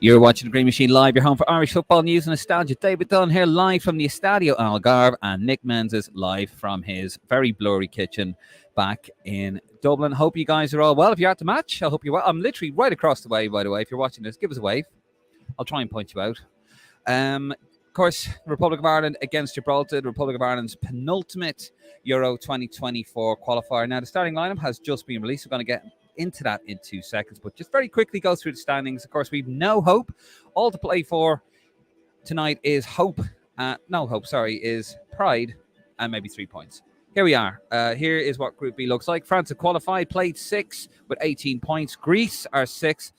You're watching the Green Machine Live, your home for Irish football news and nostalgia. David Dunn here live from the Estadio Algarve, and Nick Menzies live from his very blurry kitchen back in Dublin. Hope you guys are all well. If you're at the match, I hope you're well. I'm literally right across the way, by the way. If you're watching this, give us a wave. I'll try and point you out. Of course, Republic of Ireland against Gibraltar, the Republic of Ireland's penultimate Euro 2024 qualifier. Now, the starting lineup has just been released. We're going to get into that in 2 seconds, but just very quickly go through the standings. Of course, we've no hope. All to play for tonight is is pride and maybe 3 points. Here we are. Here is what Group B looks like. France have qualified, played 6 with 18 points. Greece are 6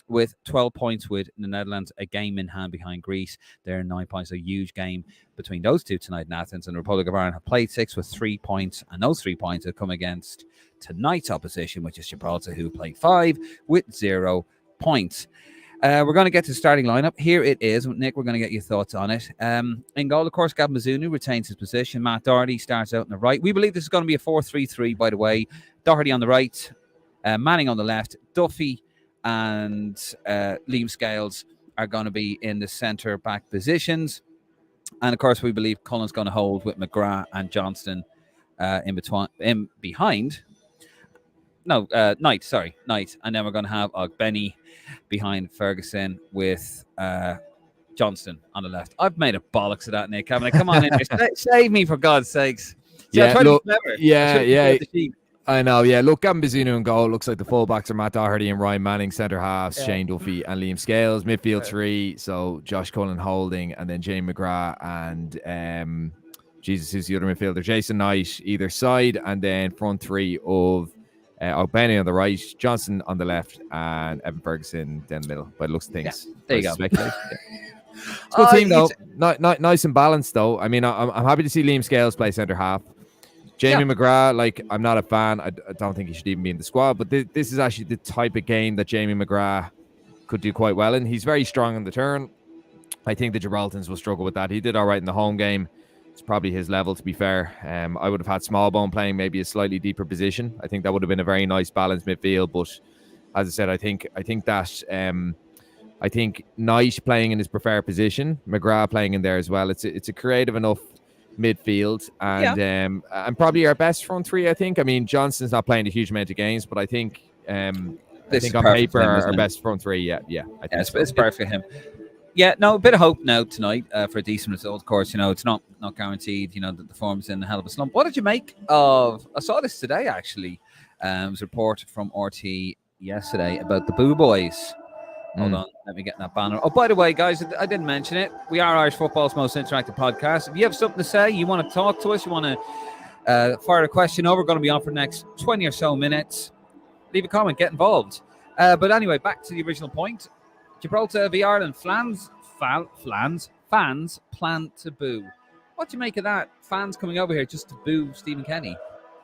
with 12 points, with the Netherlands a game in hand behind Greece. They're 9 points, a huge game between those two tonight in Athens. And the Republic of Ireland have played 6 with 3 points, and those 3 points have come against tonight's opposition, which is Gibraltar, who played 5 with 0 points. We're going to get to the starting lineup. Here it is. Nick, we're going to get your thoughts on it. In goal, of course, Gavin Mazzunu retains his position. Matt Doherty starts out on the right. We believe this is going to be a 4-3-3, by the way. Doherty on the right, Manning on the left, Duffy and Liam Scales are going to be in the centre-back positions. And, of course, we believe Cullen's going to hold with McGrath and Johnston behind. Knight. And then we're going to have Benny behind Ferguson with Johnston on the left. I've made a bollocks of that, Nick, haven't I? Come on in there. Save me, for God's sakes. See, I know, yeah. Look, Gavin Mazzunu in goal. Looks like the fullbacks are Matt Doherty and Ryan Manning. Centre halves, Shane Duffy and Liam Scales. Midfield 3, so Josh Cullen holding, and then Jamie McGrath and who's the other midfielder? Jason Knight either side, and then front 3 of Benny on the right, Johnson on the left, and Evan Ferguson down the middle. By the looks of things, there you go. It's a good team though. Nice and balanced though. I mean, I'm happy to see Liam Scales play centre half. Jamie McGrath, I'm not a fan. I don't think he should even be in the squad. But this is actually the type of game that Jamie McGrath could do quite well in. He's very strong in the turn. I think the Gibraltans will struggle with that. He did all right in the home game. It's probably his level, to be fair. I would have had Smallbone playing maybe a slightly deeper position. I think that would have been a very nice balanced midfield. But as I said, I think Knight playing in his preferred position, McGrath playing in there as well. It's a creative enough midfield, and probably our best front 3. I think. I mean, Johnston's not playing a huge amount of games, but I think on paper our best front 3. Yeah. I think it's perfect for him. Yeah, no, a bit of hope now tonight for a decent result. Of course, it's not guaranteed. That the form's in a hell of a slump. What did you make of? I saw this today actually. It was a report from RT yesterday about the Boo Boys. Hold on, let me get that banner. Oh, by the way, guys, I didn't mention it. We are Irish football's most interactive podcast. If you have something to say, you want to talk to us, you want to fire a question over, we're going to be on for the next 20 or so minutes. Leave a comment, get involved. But anyway, back to the original point. Gibraltar v Ireland, fans plan to boo. What do you make of that? Fans coming over here just to boo Stephen Kenny?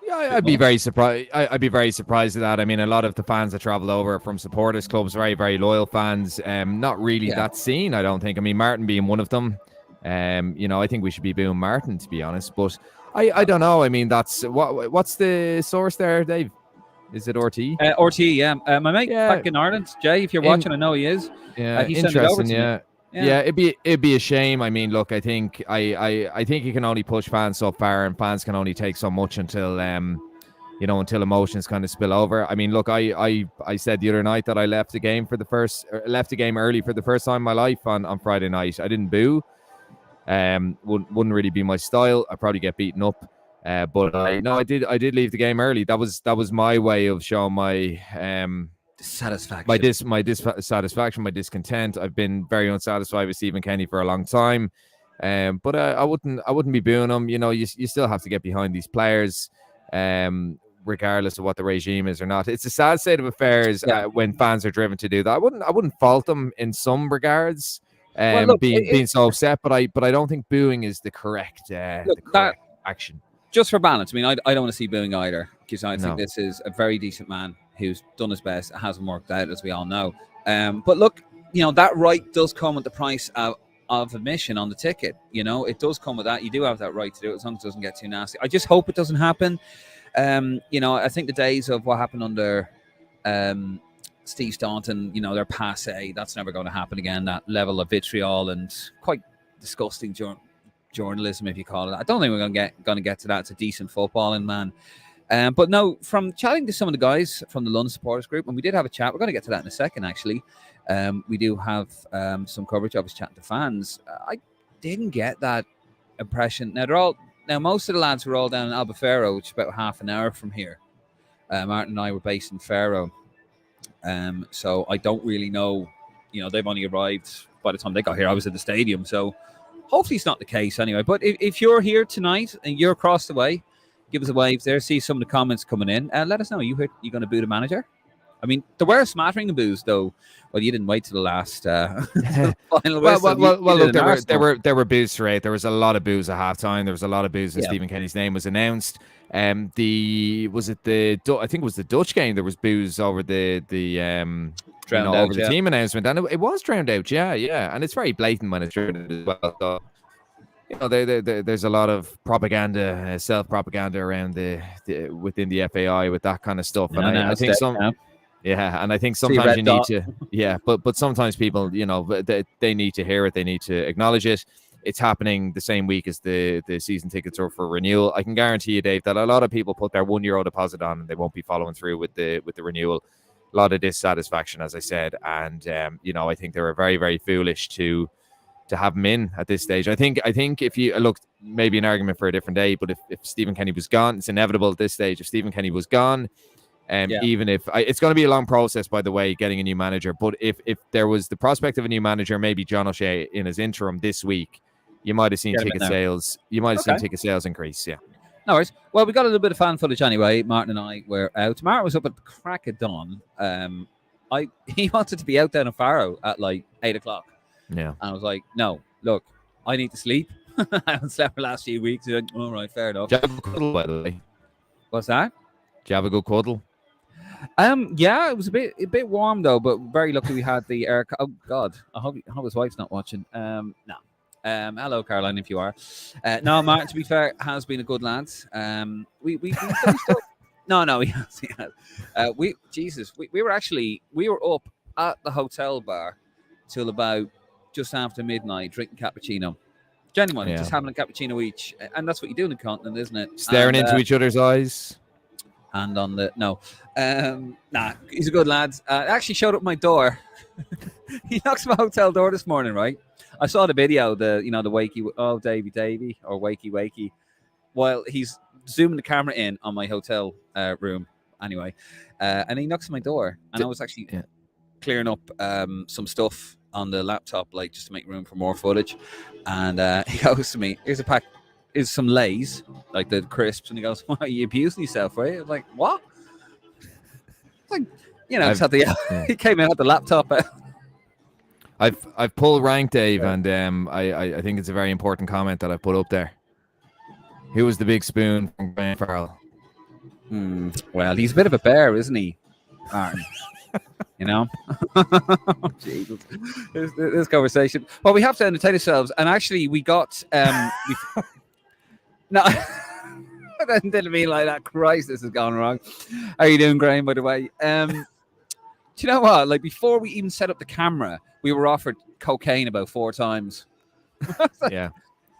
Yeah, I'd be very surprised. I'd be very surprised at that. I mean, a lot of the fans that travelled over from supporters clubs, very, very loyal fans. Not really that scene, I don't think. I mean, Martin being one of them. I think we should be booing Martin, to be honest. But I don't know. I mean, what's the source there, Dave? Is it RT? RT, yeah. My mate back in Ireland, Jay. If you're watching, I know he is. Yeah, he sent it over to me. Yeah, it'd be a shame. I mean, look, I think you can only push fans so far, and fans can only take so much until emotions kind of spill over. I mean, look, I said the other night that I left the game early for the first time in my life on Friday night. I didn't boo. Wouldn't really be my style. I'd probably get beaten up. But I did leave the game early. That was my way of showing my dissatisfaction. My dissatisfaction, my discontent. I've been very unsatisfied with Stephen Kenny for a long time. But I wouldn't be booing him. You still have to get behind these players, regardless of what the regime is or not. It's a sad state of affairs when fans are driven to do that. I wouldn't fault them in some regards, being so upset. But I don't think booing is the correct action. Just for balance, I mean, I don't want to see booing either, because I think this is a very decent man who's done his best. It hasn't worked out, as we all know. But look, that right does come at the price of admission on the ticket. It does come with that. You do have that right to do it, as long as it doesn't get too nasty. I just hope it doesn't happen. I think the days of what happened under Steve Staunton, they're passé. That's never going to happen again. That level of vitriol and quite disgusting journalism, if you call it. I don't think we're going to get to that. It's a decent footballing, man. But no, from chatting to some of the guys from the London supporters group, and we did have a chat. We're going to get to that in a second, actually. We do have some coverage of us chatting to fans. I didn't get that impression. Now most of the lads were all down in FARO, which is about half an hour from here. Martin and I were based in FARO. So I don't really know, they've only arrived by the time they got here. I was at the stadium, so hopefully it's not the case anyway. But if you're here tonight and you're across the way, give us a wave there. See some of the comments coming in. Let us know. You going to boo the manager? I mean, there were a smattering of boos, though. Well, you didn't wait till the last final whistle. Well, look, there were boos throughout. There was a lot of boos at halftime. There was a lot of boos when Stephen Kenny's name was announced. I think it was the Dutch game. There was boos over the team announcement, and it was drowned out. Yeah, and it's very blatant when it's drowned out as well. So, there's a lot of propaganda, self-propaganda around within the FAI with that kind of stuff, and I think and I think sometimes you need to, but sometimes people, they need to hear it, they need to acknowledge it. It's happening the same week as the season tickets are for renewal. I can guarantee you, Dave, that a lot of people put their €1 deposit on and they won't be following through with the renewal. A lot of dissatisfaction, as I said, and I think they were very, very foolish to have him in at this stage. I think if you look, maybe an argument for a different day, but if Stephen Kenny was gone, it's inevitable at this stage. If Stephen Kenny was gone, even if it's going to be a long process, by the way, getting a new manager, but if there was the prospect of a new manager, maybe John O'Shea in his interim this week, you might have seen ticket sales. You might have seen ticket sales increase. Yeah. No worries. Well, we got a little bit of fan footage anyway. Martin and I were out. Martin was up at the crack of dawn. He wanted to be out down in FARO at like 8:00. Yeah. And I was like, no, look, I need to sleep. I haven't slept for the last few weeks. Like, all right, fair enough. Did you have a cuddle, by the way? What's that? Did you have a good cuddle? Yeah, it was a bit warm though, but very lucky we had the air. Oh God, I hope his wife's not watching. No. Hello, Caroline, if you are. No, Martin, to be fair, has been a good lad. We No, he has. We were up at the hotel bar till about just after midnight, drinking cappuccino. Genuinely, just having a cappuccino each, and that's what you do in the continent, isn't it? Staring into each other's eyes. And on the he's a good lad. Actually showed up at my door. He knocks my hotel door this morning, right? I saw the video, the wakey, Davey, or wakey, while he's zooming the camera in on my hotel room. Anyway, and he knocks on my door, and I was actually clearing up some stuff on the laptop, like just to make room for more footage. And he goes to me, "Here's a pack. Is some Lays, like the crisps," and he goes, "Why are you abusing yourself, right?" I'm like, "What?" Like, he came in, had the laptop out. I've pulled rank, Dave, and I think it's a very important comment that I put up there. Who was the big spoon from Graham Farrell? Well, he's a bit of a bear, isn't he, Martin? Jesus. This conversation. Well, we have to entertain ourselves, and actually, we got no. I didn't mean like that. Christ, this has gone wrong. How are you doing, Graham, by the way? Do you know what? Like, before we even set up the camera, we were offered cocaine about 4 times. Yeah.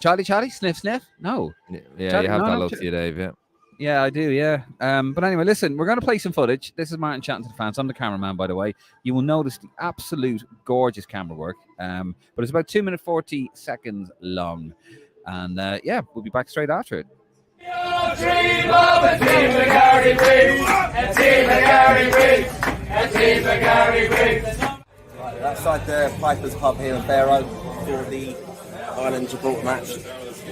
Charlie, sniff. No. Yeah, Charlie, you have that look to you, Dave, yeah. Yeah, I do, yeah. But anyway, listen, we're going to play some footage. This is Martin chatting to the fans. I'm the cameraman, by the way. You will notice the absolute gorgeous camera work. But it's about 2 minutes, 40 seconds long. And, we'll be back straight after it. Dream of a team of Gary Briggs, a team of Gary Briggs, a team of Gary Briggs. Right, we're outside the Piper's pub here in FARO for the Ireland-Gibraltar match.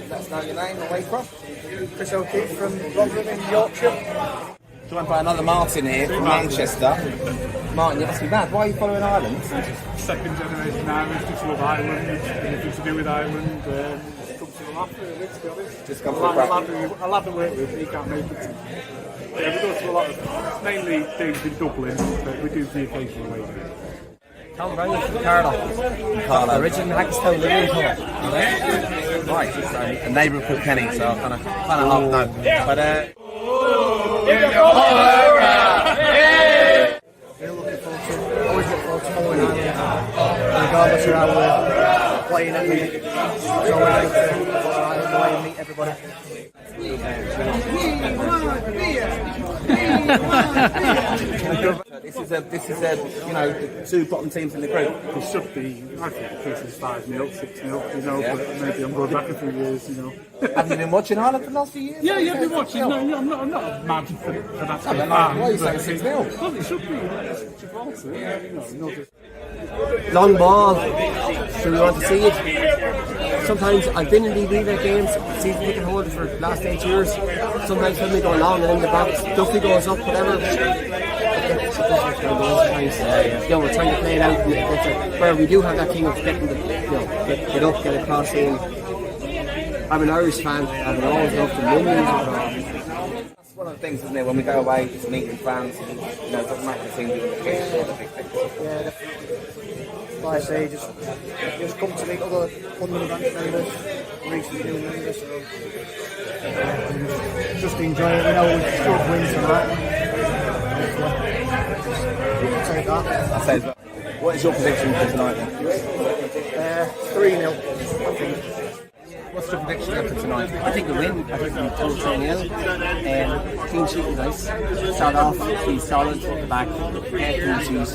Let us know your name and where you're from. Chris O'Keefe from Rotherham in Yorkshire. Joined by another Martin here from Manchester. Martin, you must be mad. Why are you following Ireland? Second generation Irish, just love Ireland, anything to do with Ireland. Come to the laugh, really, to be honest. Just come for a crack. I love to work with, he can't make it. Yeah, we go to a lot of, mainly things in Dublin, but we do the occasional way. Tom Brown from Carlo. Originally Haggerstown living in Right, so a neighbour of Kilkenny, so I kind of half know. But We're looking forward to culture how we're playing at me. So we're out to meet everybody. This is the two bottom teams in the group. It should be, I think the case is 5-0, 6-0, but maybe I'm going back a few years, Have you been watching Ireland for the last few years? Yeah, I've been watching. No, I'm not mad for that. Why are you saying 6-0? Well, it should be. It's Gibraltar, Long ball. So we want to see it. Sometimes I've been in the league games, season ticket holder for the last 8 years. Sometimes when we go long and in the box, Duffy goes up, whatever. We're trying to play it out where we do have that thing of getting the, get up, get across in. I'm an Irish fan, and I always love the millions. That's one of the things, isn't it? When we go away, just meeting fans, it doesn't matter the team you want to get, the big thing. Like I say, just come to meet other London event members, recently doing members, just enjoy it. With good wins and that. Take that. What is your prediction for tonight then? 3-0, I think. What's your prediction for tonight? I think we win. I think we'll 2-0. Clean sheet is nice. Start off, be solid, the back, clean sheet. I was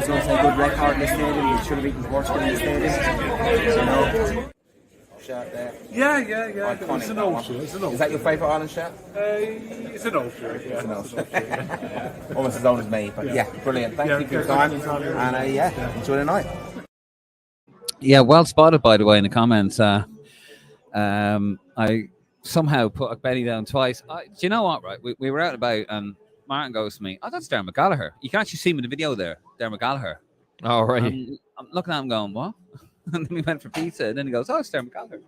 going to say good record in the stadium. We should have beaten Portugal in the stadium. Shirt there. Yeah. Iconic, It's an old shirt. Is that your favourite Ireland shirt? It's an old shirt. Yeah. It's an old shirt. Almost as old as me, but yeah, brilliant. Thank you for your time. And enjoy the night. Yeah, well spotted, by the way, in the comments. I somehow put a Benny down twice. Do you know what, right? We were out and about, and Martin goes to me, oh, that's Darren McGallagher. You can actually see him in the video there, Darren McGallagher. Oh, right. I'm looking at him going, what? And then we went for pizza, and then he goes, oh, it's Darren McGallagher. And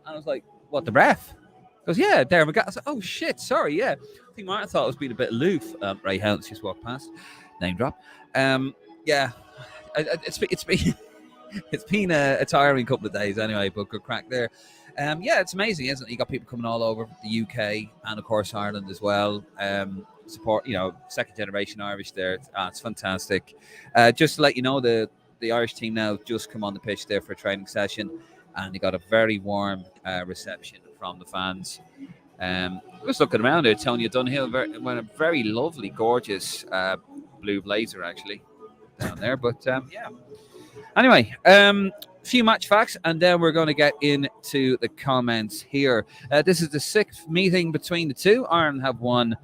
I was like, what, the ref? He goes, yeah, Darren McGallagher. I was like, oh, shit, sorry, yeah. I think Martin thought it was being a bit aloof. Ray Helms just walked past. Name drop. Yeah, it's been... It's been a tiring couple of days anyway, but good crack there. It's amazing, isn't it? You got people coming all over the UK and, of course, Ireland as well. Support, second generation Irish there. It's fantastic. Just to let you know, the Irish team now just come on the pitch there for a training session, and they got a very warm reception from the fans. Just looking around there, Tonya Dunhill wearing a very lovely, gorgeous blue blazer actually down there. But anyway, few match facts, and then we're going to get into the comments here. This is the 6th meeting between the two. Ireland have won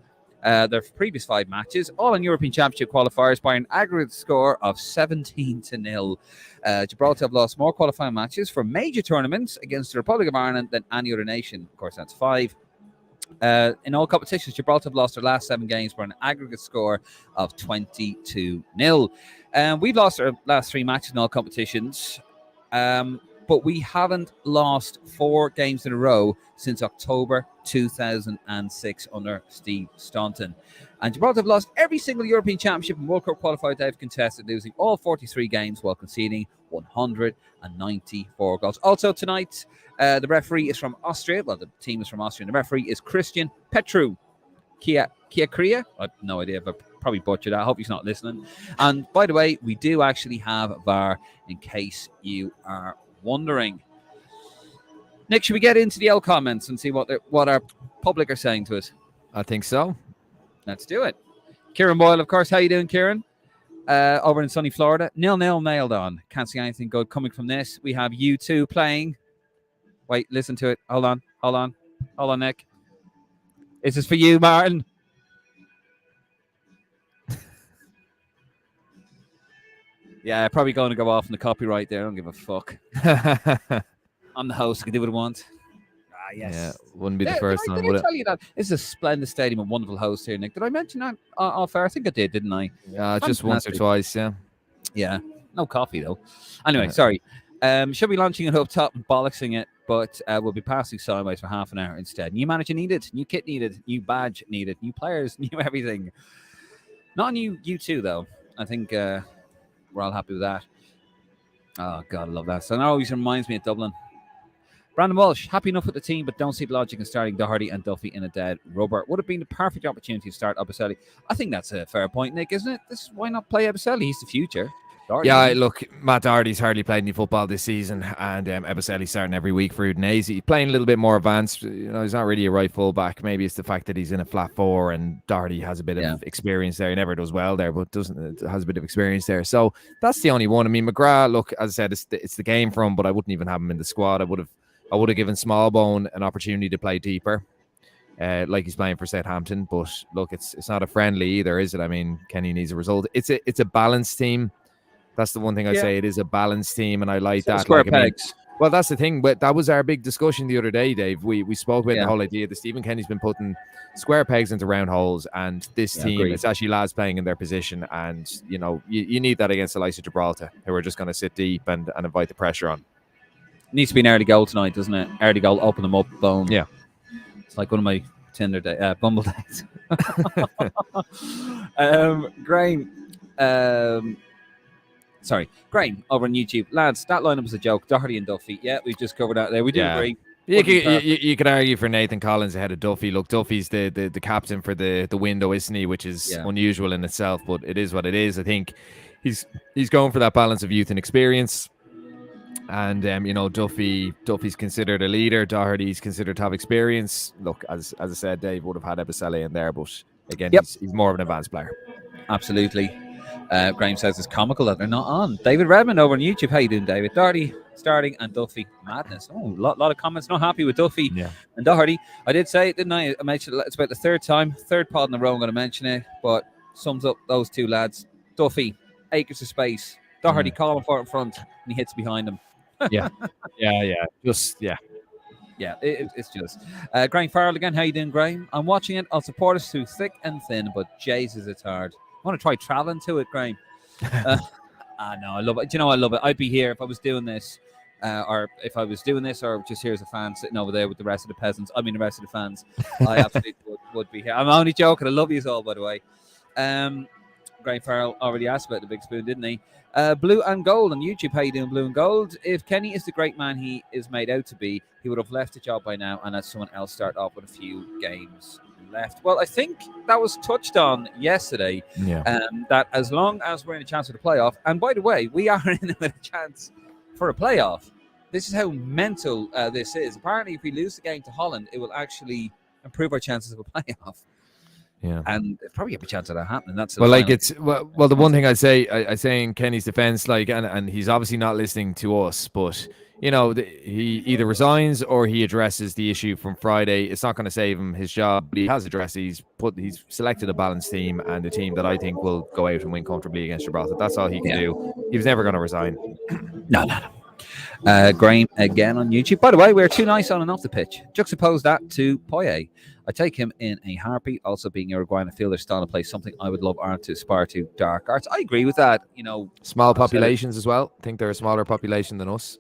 their previous 5 matches, all in European Championship qualifiers by an aggregate score of 17-0. Gibraltar have lost more qualifying matches for major tournaments against the Republic of Ireland than any other nation. Of course, that's 5. In all competitions, Gibraltar have lost their last 7 games for an aggregate score of 22-0. We've lost our last 3 matches in all competitions, but we haven't lost 4 games in a row since October 2006 under Steve Staunton. And Gibraltar have lost every single European Championship and World Cup qualifier they've contested, losing all 43 games while conceding 194 goals. Also tonight, the referee is from Austria. Well, the team is from Austria, and the referee is Christian Petru. Kia Kria? I have no idea if I probably butchered that. I hope he's not listening. And by the way, we do actually have VAR in case you are wondering. Nick, should we get into the L comments and see what our public are saying to us? I think so. Let's do it. Kieran Boyle, of course. How you doing, Kieran? Over in sunny Florida. 0-0 nailed on. Can't see anything good coming from this. We have U2 playing. Wait, listen to it. Hold on, Nick. Is this for you, Martin? Yeah, probably going to go off in the copyright there. I don't give a fuck. I'm the host. I can do what I want. Yes. Yeah, wouldn't be the first time, would it? Did I tell you that? It's a splendid stadium and wonderful host here, Nick. Did I mention that off air? I think I did, didn't I? Yeah, just once or twice, yeah. Yeah, no coffee, though. Anyway, sorry. Should be launching it up top and bollocksing it, but we'll be passing sideways for half an hour instead. New manager needed, new kit needed, new badge needed, new players, new everything. Not new U2, though. I think we're all happy with that. Oh, God, I love that. So it always reminds me of Dublin. Brandon Walsh, happy enough with the team, but don't see the logic in starting Doherty and Duffy in a dead rubber. Would have been the perfect opportunity to start Abicelli. I think that's a fair point, Nick, isn't it? Why not play Abicelli? He's the future. Doherty, Yeah, isn't he? look, Matt Doherty's hardly played any football this season, and Ebeselli's starting every week for Udinese. He's playing a little bit more advanced. He's not really a right fullback. Maybe it's the fact that he's in a flat four, and Doherty has a bit of experience there. He never does well there, but has a bit of experience there. So that's the only one. I mean, McGrath, look, as I said, it's the game for him, but I wouldn't even have him in the squad. I would have given Smallbone an opportunity to play deeper. Like he's playing for Southampton, but look, it's not a friendly either, is it? I mean, Kenny needs a result. It's a balanced team. That's the one thing I say. It is a balanced team, and I like that. Square pegs. Well, that's the thing. But that was our big discussion the other day, Dave. We spoke about the whole idea that Stephen Kenny's been putting square pegs into round holes, and this team, it's actually lads playing in their position, and you need that against the likes of Gibraltar, who are just going to sit deep and invite the pressure on. It needs to be an early goal tonight, doesn't it? Early goal, open them up, boom. Yeah. It's like one of my Tinder Bumble dates. Graham. Graham over on YouTube. Lads, that lineup was a joke. Doherty and Duffy. Yeah, we've just covered that there. We do agree. You could argue for Nathan Collins ahead of Duffy. Look, Duffy's the captain for the window, isn't he? Which is unusual in itself, but it is what it is. I think he's going for that balance of youth and experience. And Duffy's considered a leader. Doherty's considered to have experience. Look, as I said, Dave would have had Ebeselli in there, but again, he's more of an advanced player. Absolutely. Graham says it's comical that they're not on. David Redmond over on YouTube. How you doing, David? Doherty starting and Duffy. Madness. Oh, a lot of comments. Not happy with Duffy and Doherty. I did say it, didn't I? I mentioned it's about the third pod in a row I'm going to mention it, but sums up those two lads. Duffy, acres of space. Doherty calling for it in front, and he hits behind him. Yeah. It's just Graham Farrell again. How you doing, Graham? I'm watching it. I'll support us through thick and thin, but Jesus, it's hard. I want to try traveling to it, Graham. No, I love it. Do you know I love it? I'd be here if I was doing this, or just here as a fan sitting over there with the rest of the peasants. I mean, the rest of the fans. I absolutely would be here. I'm only joking. I love you all, by the way. Graham Farrell already asked about the big spoon, didn't he? Blue and Gold on YouTube. How you doing, Blue and Gold? If Kenny is the great man he is made out to be, he would have left the job by now and let someone else start off with a few games left. Well, I think that was touched on yesterday. That as long as we're in a chance for the playoff, and by the way, we are in a chance for a playoff. This is how mental this is. Apparently, if we lose the game to Holland, it will actually improve our chances of a playoff. Yeah, and probably have a chance of that happening. That's well, like it's well. The one thing I say in Kenny's defense, like, and he's obviously not listening to us, but he either resigns or he addresses the issue from Friday. It's not going to save him his job, but he has addressed. He's selected a balanced team and a team that I think will go out and win comfortably against Gibraltar. That's all he can do. He was never going to resign. No. Graham again on YouTube. By the way, we're too nice on and off the pitch. Juxtapose that to Poye. I take him in a heartbeat. Also, being Uruguayan, I feel their style of play something I would love Ireland to aspire to. Dark arts. I agree with that. Small populations as well. I think they're a smaller population than us.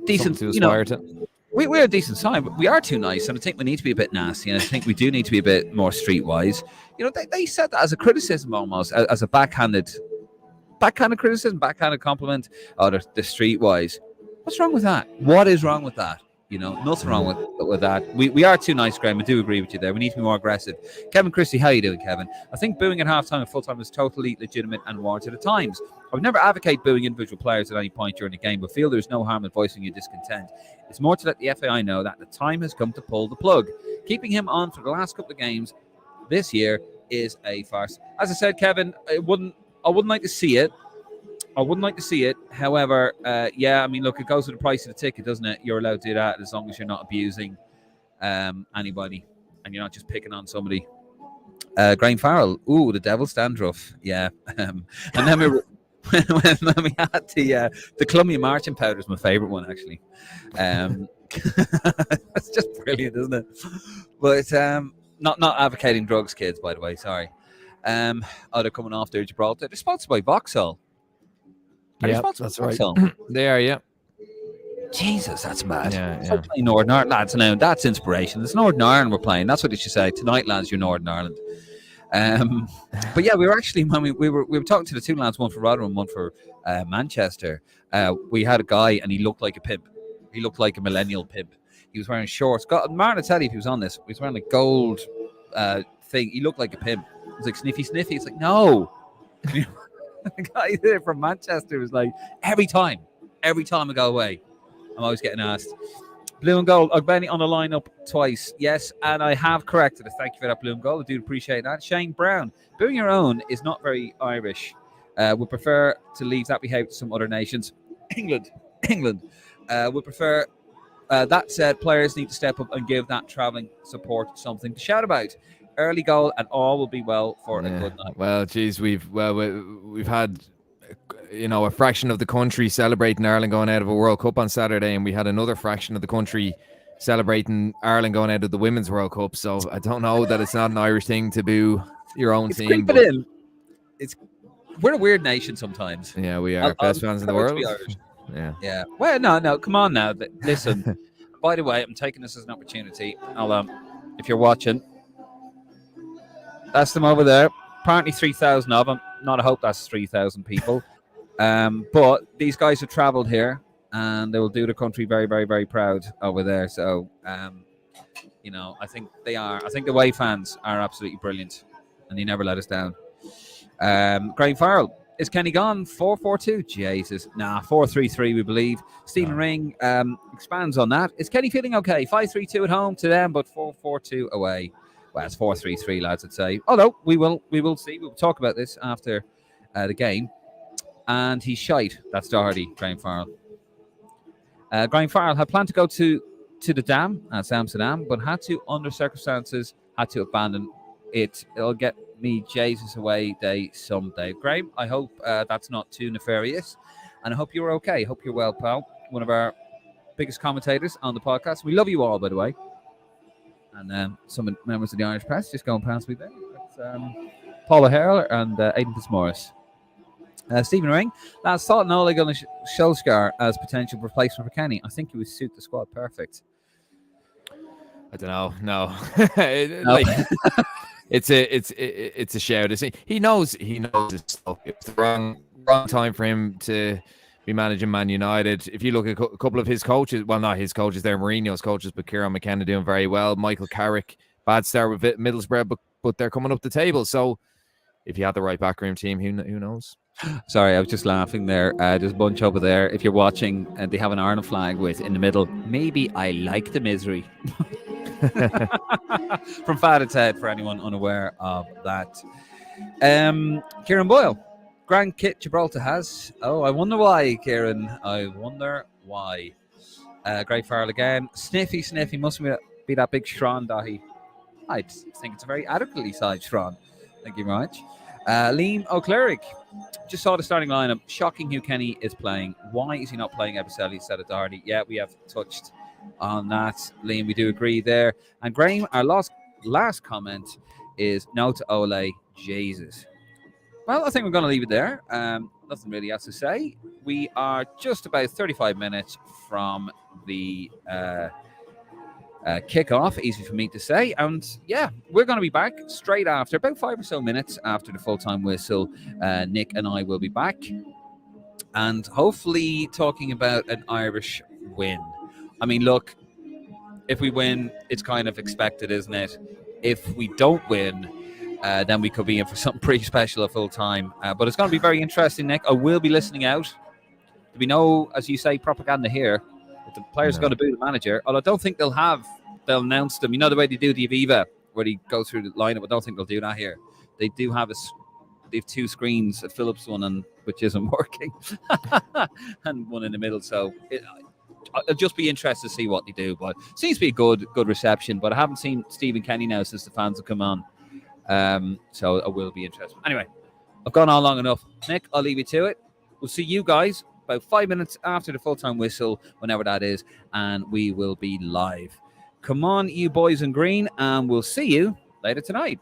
Decent to aspire to. We're a decent side, but we are too nice, and I think we need to be a bit nasty, and I think we do need to be a bit more streetwise. They said that as a criticism, almost as a backhanded criticism, backhanded compliment. Oh, the streetwise. What's wrong with that? What is wrong with that? Nothing wrong with that. We are too nice, Graham. I do agree with you there. We need to be more aggressive. Kevin Christie, how you doing, Kevin? I think booing at halftime and full-time is totally legitimate and warranted at times. I would never advocate booing individual players at any point during the game, but feel there's no harm in voicing your discontent. It's more to let the FAI know that the time has come to pull the plug. Keeping him on for the last couple of games this year is a farce. As I said, Kevin, I wouldn't like to see it. However, I mean, look, it goes with the price of the ticket, doesn't it? You're allowed to do that as long as you're not abusing anybody and you're not just picking on somebody. Graham Farrell, the devil's dandruff. Yeah. And then when we had the Columbia marching powder is my favorite one, actually. That's just brilliant, isn't it? But not advocating drugs, kids, by the way. Sorry. They're coming off there, Gibraltar. They're sponsored by Vauxhall. Yeah, that's right. They are, yeah. Jesus, that's mad. Yeah. Playing Northern Ireland, lads. Now that's inspiration. It's Northern Ireland we're playing. That's what you should say tonight, lads. You're Northern Ireland. But yeah, we were actually when we were talking to the two lads, one for Rotherham, one for Manchester. We had a guy, and he looked like a pimp. He looked like a millennial pimp. He was wearing shorts. Martin, I'll tell you if he was on this. He was wearing a gold thing. He looked like a pimp. It was like sniffy. It's like no. The guy there from Manchester was like, every time I go away, I'm always getting asked. Blue and gold, Ogbeni on the lineup twice. Yes, and I have corrected it. Thank you for that, Blue and gold. I do appreciate that. Shane Brown, booing your own is not very Irish. Would prefer to leave that behavior to some other nations. England. Would prefer. That said, players need to step up and give that travelling support something to shout about. Early goal and all will be well for a good night. Well, geez, we've had a fraction of the country celebrating Ireland going out of a World Cup on Saturday, and we had another fraction of the country celebrating Ireland going out of the Women's World Cup. So I don't know that it's not an Irish thing to boo your own team. Creeping in. We're a weird nation sometimes. Yeah, we are. Best fans in the world. Yeah. Well, no. Come on now. Listen. By the way, I'm taking this as an opportunity. If you're watching, that's them over there. Apparently 3,000 of them. Not a hope that's 3,000 people. But these guys have travelled here, and they will do the country very, very, very proud over there. So, I think they are. I think the away fans are absolutely brilliant, and they never let us down. Graham Farrell, is Kenny gone? 4-4-2? Jesus. Nah, 4-3-3, we believe. Stephen Ring expands on that. Is Kenny feeling okay? 5-3-2 at home to them, but 4-4-2 away. Well, it's 4-3-3, lads, I'd say. Although, we will see. We'll talk about this after the game. And he's shite. That's Doherty, Graham Farrell. Graham Farrell had planned to go to the Dam at Amsterdam, but had to, under circumstances, abandon it. It'll get me Jesus away day someday. Graham, I hope that's not too nefarious, and I hope you're okay. I hope you're well, pal. One of our biggest commentators on the podcast. We love you all, by the way. And some members of the Irish press just going past me there. That's Paul O'Hare and Aidan Fitzmaurice. Stephen Ring, lads, thought Nola going to Solskjaer as potential replacement for Kenny. I think he would suit the squad perfect. I don't know. No. It's a shout. He knows his stuff. It's the wrong time for him to be managing Man United. If you look at a couple of his coaches, well, not his coaches, they're Mourinho's coaches, but Kieran McKenna doing very well. Michael Carrick, bad start with Middlesbrough, but they're coming up the table. So if you had the right backroom team, who knows? Sorry, I was just laughing there. There's a bunch over there. If you're watching, they have an Ireland flag with in the middle. Maybe I like the misery. From Fada Ted, for anyone unaware of that. Kieran Boyle, grand kit Gibraltar has. Oh, I wonder why, Kieran. I wonder why. Great Farrell again. Sniffy. Must be that big Shran Dahi. I think it's a very adequately sized Shran. Thank you very much. Liam O'Cleric. Just saw the starting lineup. Shocking who Kenny is playing. Why is he not playing Ebicelli instead of Doherty? Yeah, we have touched on that, Liam. We do agree there. And Graham, our last comment is no to Ole. Jesus. Well, I think we're going to leave it there. Nothing really else to say. We are just about 35 minutes from the kickoff. Easy for me to say. And yeah, we're going to be back straight after, about 5 or so minutes after the full-time whistle. Nick and I will be back. And hopefully talking about an Irish win. I mean, look, if we win, it's kind of expected, isn't it? If we don't win, then we could be in for something pretty special at full time. But it's going to be very interesting, Nick. I will be listening out. There'll be no, as you say, propaganda here. But the players are going to boo the manager. Although I don't think they'll announce them. You know the way they do the Aviva, where they go through the lineup. I don't think they'll do that here. They do have they have two screens, a Philips one, which isn't working, and one in the middle. So I'll just be interested to see what they do, but it seems to be a good reception. But I haven't seen Stephen Kenny now since the fans have come on, so I will be interested. Anyway, I've gone on long enough. Nick, I'll leave you to it. We'll see you guys about 5 minutes after the full-time whistle, whenever that is, and we will be live. Come on, you boys in green, and we'll see you later tonight.